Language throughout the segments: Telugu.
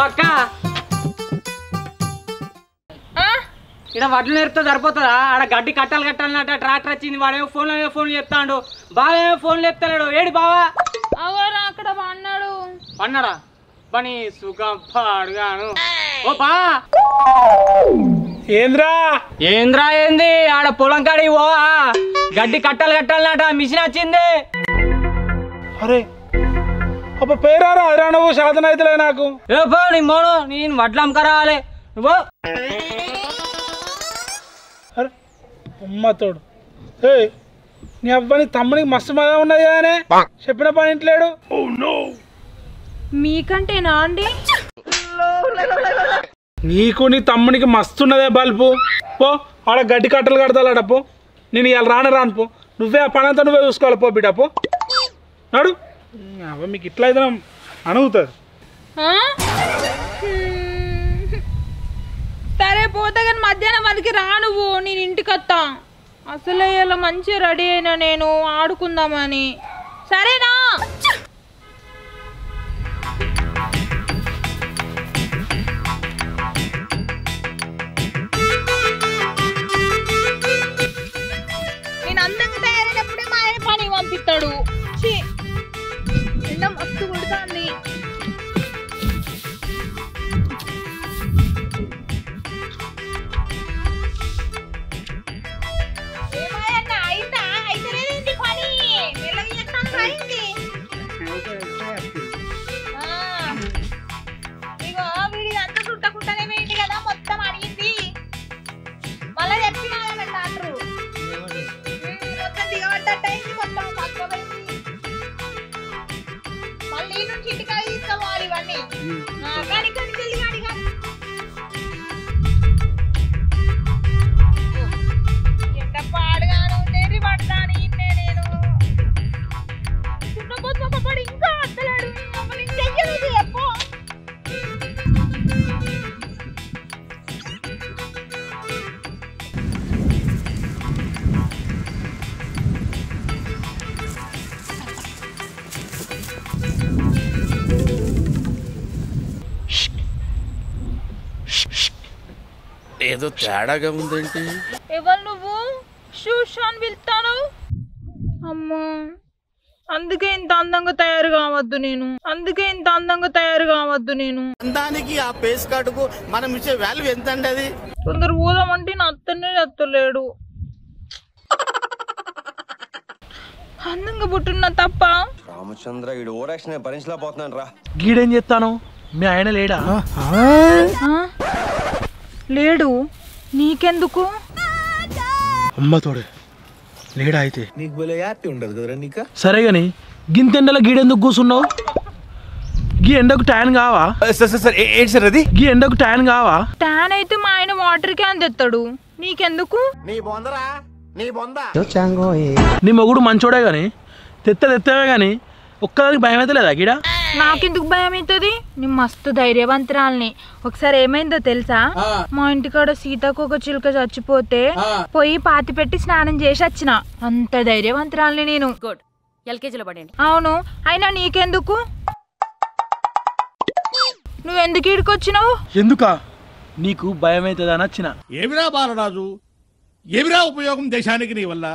అక్క ఇక్కడ వడ్లు నేర్పుతా సరిపోతుందా? ఆడ గడ్డి కట్టాలన్నట్ట ట్రాక్టర్ వచ్చింది. వాడేమో ఫోన్లు చెప్తాడు, బాగా ఏమో ఫోన్లు చెప్తాడు. ఏడు బావా అవరా అక్కడ పన్నాడా పని సుఖం అడుగాను. ఓ బా ఏంద్రా ఏంది ఆడ పొలం కాడి పోవా? గడ్డి కట్టాలన్నట మిషన్ వచ్చింది. అరే అబ్బా పేరారా అరా నువ్వు సాధన అయితలే నాకు. ఏ పో నీ మోను, నేను వడ్లు అమ్మకరావాలి. నువ్వు అరే అమ్మతోడు ఏ నీ అబ్బాయి తమ్మునికి మస్తు మజా ఉన్నది కదనే, చెప్పిన పని ఇంట్లేడు. మీకంటేనా అండి? నీకు నీ తమ్మునికి మస్తున్నదే బల్పు. పో ఆడ గడ్డి కట్టలు కడతాడ పో. నేను ఇలా రాను పో. నువ్వే ఆ పని అంతా నువ్వే చూసుకోవాలి పో బిడ్డ పో. నాడు అవ్వ మీకు ఇట్లా అయితే అనుగుతుంది. సరే పోతా కానీ మధ్యాహ్నం వరకు రా నువ్వు, నేను ఇంటికి వస్తా. అసలే ఇలా మంచిగా రెడీ అయినా నేను ఆడుకుందామని. సరేనా? నేను అందంగా తయారైనప్పుడే మా ఆయన పని పంపిస్తాడు. ఎండ మస్తు కొడుతుంది. ఇగో వీడి అంతా చుట్టకుండానే వేయండి కదా, మొత్తం అడిగింది. మళ్ళీ చెప్పినా డాక్టరు మొత్తం దిగబడ్డట్టు అయింది, మొత్తం పక్కబడింది. మళ్ళీ నుంచి ఇంటికాడ తీసుకోవాలి ఇవన్నీ. కానీ చెల్లి కాడిగా ఎంత పాడుగాను నెర్రి పడతాను ఇన్నే నేను. చిన్నపోతు ఒక పడి ఇంకా అత్తలాడు. మమ్మల్ని చెయ్యలేదు ఎప్పో. ఏదో తేడాగా ఉందేంటి? ఎవరు నువ్వు? షూషాన్ పిలుస్తాను. అమ్మా అందుకే ఇంత అందంగా తయారు కావద్దు నేను. అందానికి ఆ పేస్ కార్డుకు మనం ఇచ్చే వాల్యూ ఎంత అండి? అది తొందర పోదామంటే నా అత్తనే ఎత్తలేడు. అందంగా పుట్టున్నా తప్ప. రామచంద్ర ఈడు ఓరాక్షన్ భరించలేకపోతున్నాను రా. గీడేం చేస్తాను? మీ ఆయన లేడా? లేడు. నీకెందుకు? అమ్మతోడు లేడా అయితే నీకు భలే హ్యాపీ ఉండదు కదరా నీకు. సరే గాని గింతెండలో గీడెందుకు కూర్చున్నావు? గీ ఎండకు ట్యాన్ కావా? ఏంటి సార్ అది? గీ ఎండకు ట్యాన్ కావా? ట్యాన్ అయితే మా ఆయన వాటర్ క్యాన్ తెస్తాడు. నీకెందుకు? నీ బొందరా నీ బొంద. నీ మొగుడు మంచోడే గాని తెత్తవే గాని ఒక్కదానికి భయం అయితే లేదా గీడ? నాకెందుకు భయం అవుతుంది? నేను మస్తు ధైర్యవంతురాల్ని. ఒకసారి ఏమైందో తెలుసా? మా ఇంటికాడ సీతాకోక చిలుక చచ్చిపోతే పోయి పాతి పెట్టి స్నానం చేసి వచ్చిన. అంత ధైర్యవంతురాల్ని నేను. ఎల్కేజీలో పడండి. అవును, అయినా నీకెందుకు? నువ్వెందుకు ఈడికొచ్చినావు? ఎందుకా? నీకు భయం అవుతుందని వచ్చిన. ఏమిరా బాలరాజు, ఏమిరా ఉపయోగం దేశానికి నీ వల్ల?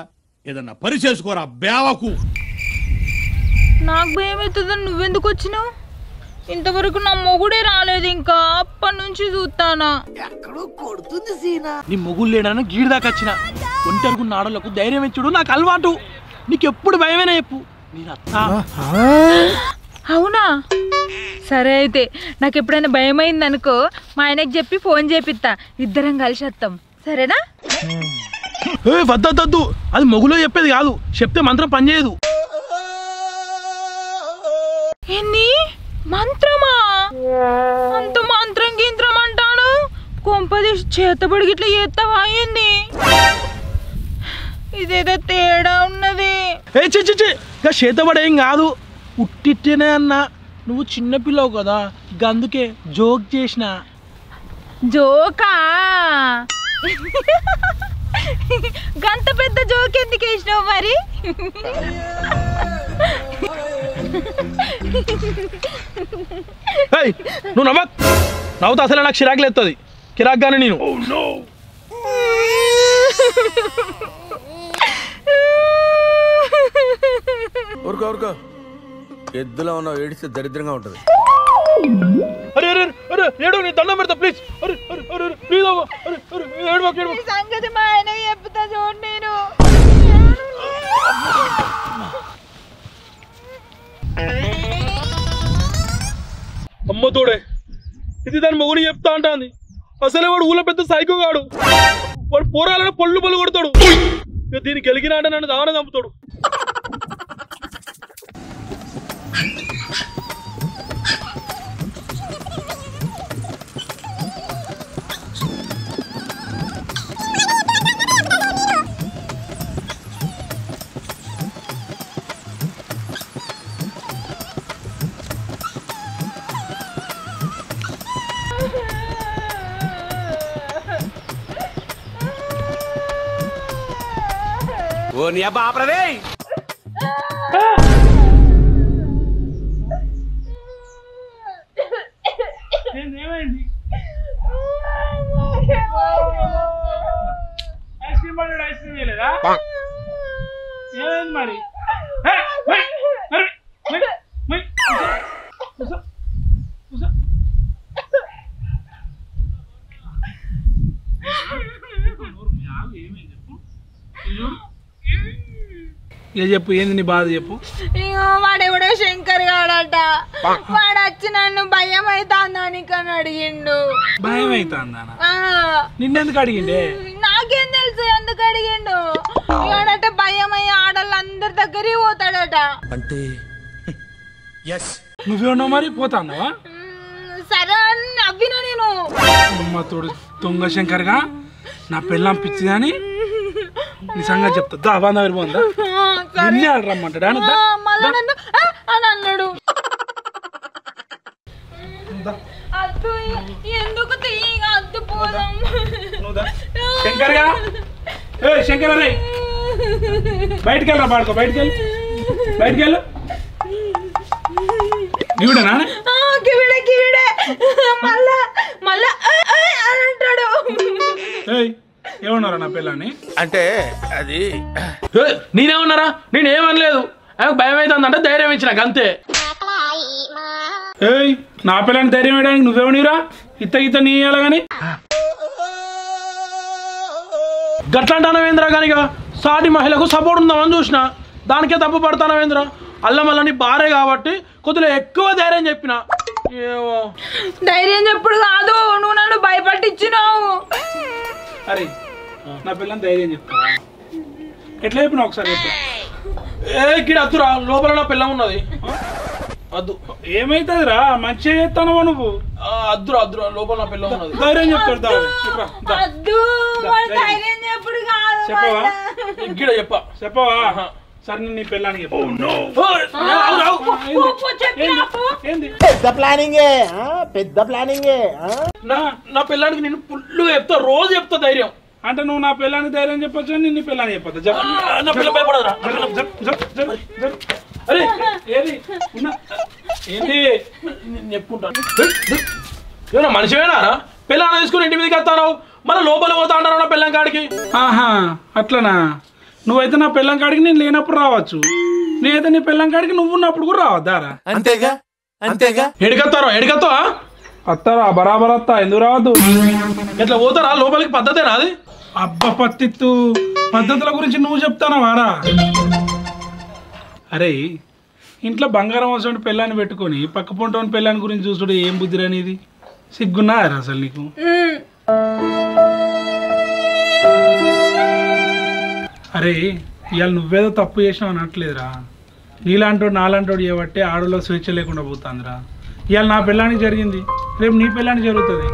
ఏదన్నా పని చేసుకోరా బేవకు. నాకు భయం అవుతుందని నువ్వెందుకు వచ్చినావు? ఇంతవరకు నా మొగుడే రాలేదు. ఇంకా అప్పటి నుంచి చూస్తానా. నీ మొగుడు లేడని గీడి దాకా వచ్చిన. ఒంటరికున్న ఆడలకు ధైర్యం ఇచ్చుడు నాకు అలవాటు. నీకెప్పుడు భయమేనా చెప్పు. నేను అత్తా. అవునా? సరే అయితే నాకు ఎప్పుడైనా భయం అయింది అనుకో, మా ఆయనకి చెప్పి ఫోన్ చేపిస్తా. ఇద్దరం కలిసి వస్తాం. సరేనా? వద్దొద్దు, అది మొగులో చెప్పేది కాదు. చెప్తే మంత్రం పనిచేయదు. ఏంది మంత్రమా? అంత మంత్రం గింత్రం అంటాను. కొంపది చేతబడి గిట్లా చేస్తావా? ఏంది ఇదేదో తేడా ఉన్నది. చేతబడేం కాదు, ఉట్టిట్టేనే అన్నా. నువ్వు చిన్నపిల్లవు కదా, అందుకే జోక్ చేసిన. జోకా? గంత పెద్ద జోక్ ఎందుకు వేసినావు మరి? నువ్వు నవ్వుతా అసలు నాకు చిరాకులు ఎత్తది కిరాక్ గాని నేను ఊరుకో ఎద్దులో ఉన్న ఏడిస్తే దరిద్రంగా ఉంటది. అరే అరే అరే ఏడు నీ దండం పెడతా ప్లీజ్. అరే అరే అరే ప్లీజ్ ఏడు సంగతి మా ఆయన చెప్తా చూడు నేను. అమ్మ తోడే ఇది దాని మొగుని చెప్తా అంటాంది. అసలే వాడు ఊళ్ళో పెద్ద సైకో గాడు. వాడు పోరాలను పళ్ళు కొడతాడు. ఇక దీనికి గెలిగిన అంటే నన్ను దావన చంపుతాడు. ఓ నీ అబ్బా ఆపరదే. ఏమైంది? ఐస్ క్రీమ్ పడ్డాడు. ఐస్ క్రీమ్ వేయలేదా? ఏమైంది మరి? చెప్పు ఏంది నీ బాధ చెప్పు. వాడెవడో శంకర్ గాడట. వాడు వచ్చి నన్ను భయం అవుతాందానికని అడిగిండు. భయం అవుతుందా? నిన్నెందుకు అడిగిండే? నాకేం తెలుసు ఎందుకు అడిగిండు. వాడట భయం అయ్యి ఆడోళ్ళందరి దగ్గరికి పోతాడట. అంటే నువ్వేమన్నావు మరి? పోతాన్నావా? సరే అని నవ్విన నేను. అమ్మ తోడు దొంగ శంకర్గా నా పెళ్ళాం పిచ్చిదని నీ సంగతి చెప్తా. దా బాగా వెళ్ళిపోందా? నిన్నే ఆడరమ్మంటాడు అని అన్నాడు. ఎందుకు తీయగా అద్దు పోదాం. శంకర్గా శంకర్ అరే బయటికి వెళ్ళరా పాడుకో. బయటికి వెళ్ళు. గివిడేనా? గివిడే మళ్ళా అంటాడు. ఏమన్నారా నా పిల్లని? అంటే అది నేనేమన్నారా? నేనేమనలేదు. భయం అవుతుందంటే ధైర్యం ఇచ్చిన అంతే. నా పిల్లని ధైర్యం వేయడానికి నువ్వేమనిరా? ఇత్త నీ ఇయ్యాలని గట్లాంటానవేంద్ర కానీ సాటి మహిళకు సపోర్ట్ ఉందామని చూసిన దానికే తప్పు పడతానవేంద్ర. అల్ల నీ భార్య కాబట్టి కొద్దిగా ఎక్కువ ధైర్యం చెప్పిన. ధైర్యం చెప్పుడు కాదు, నువ్వు నన్ను భయపట్టించినావు. అరే నా పిల్లని ధైర్యం చెప్తావా? ఎట్లా చెప్పినా ఒకసారి చెప్పా. గిడ అద్దురా, లోపల నా పిల్ల ఉన్నది. అద్దు ఏమైతుందిరా? మంచిగా చేస్తాను నువ్వు. అద్దురా లోపల నా పిల్ల ఉన్నది. ధైర్యం చెప్తాడు. చెప్పవా? గిడ చెప్పవా? సరే నీ పిల్లానికి చెప్పు. పెద్ద ప్లానింగే. నా పిల్లానికి నేను ఫుల్ చెప్తా, రోజు చెప్తా ధైర్యం. అంటే నువ్వు నా పిల్లానికి ధైర్యం చెప్పొచ్చు, నేను నీ పిల్లానికి చెప్పొద్దు. అరే ఏది ఏంటి చెప్పుకుంటాను. ఏమన్నా మనిషివేనా? పిల్లని తీసుకుని ఇంటి మీదకి వస్తాను, మళ్ళీ లోపల పోతా అంటారు నా పిల్లం కాడికి. ఆహా అట్లనా? నువ్వైతే నా పిల్లం కాడికి నేను లేనప్పుడు రావచ్చు, నేనైతే నీ పిల్లం కాడికి నువ్వు ఉన్నప్పుడు కూడా రావద్దారా? అంతేగా ఎడికత్తావా? వస్తారా? బరాబర్ వస్తా. ఎందుకు రావద్దు? ఎట్లా పోతారా లోపలికి? పద్ధతేనా అది? అబ్బా పత్తిత్తు పద్ధతుల గురించి నువ్వు చెప్తానా వారా? అరే ఇంట్లో బంగారం అవసరం పిల్లాన్ని పెట్టుకొని పక్క పొంటోని పిల్లాని గురించి చూసుడు ఏం బుద్ధి అనేది? సిగ్గున్నారా అసలు నీకు? అరే ఇవాళ నువ్వేదో తప్పు చేసినావు అనట్లేదురా. నీలాంటోడు నాలాంటోడు చేయబట్టే ఆడలో స్వేచ్ఛ లేకుండా పోతుందిరా. ఇవాళ నా పిల్లానికి జరిగింది, రేపు నీ పిల్లానికి జరుగుతుంది.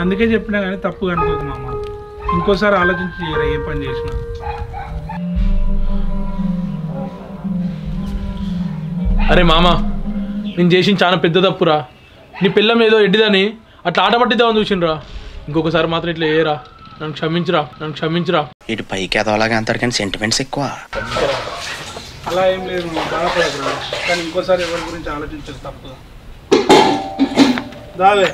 అందుకే చెప్పినా కానీ తప్పు అనుకోకు మామ. ఇంకోసారి ఆలోచించి చేయరా ఏ పని చేసినా. అరే మామ నేను చేసిన చాలా పెద్ద తప్పురా. నీ పిల్లం ఏదో ఎడ్డిదని అట్లా ఆట పట్టిద్దామని చూసినరా. ఇంకొకసారి మాత్రం ఇట్లా ఏరా. నన్ను క్షమించురా. ఇటు పైకి ఎదవలాగా అంటారు కానీ సెంటిమెంట్స్ ఎక్కువ. అలా ఏం లేదు బాధపడదు, కానీ ఇంకోసారి ఎవరి గురించి ఆలోచించదు తప్పుగా. దావే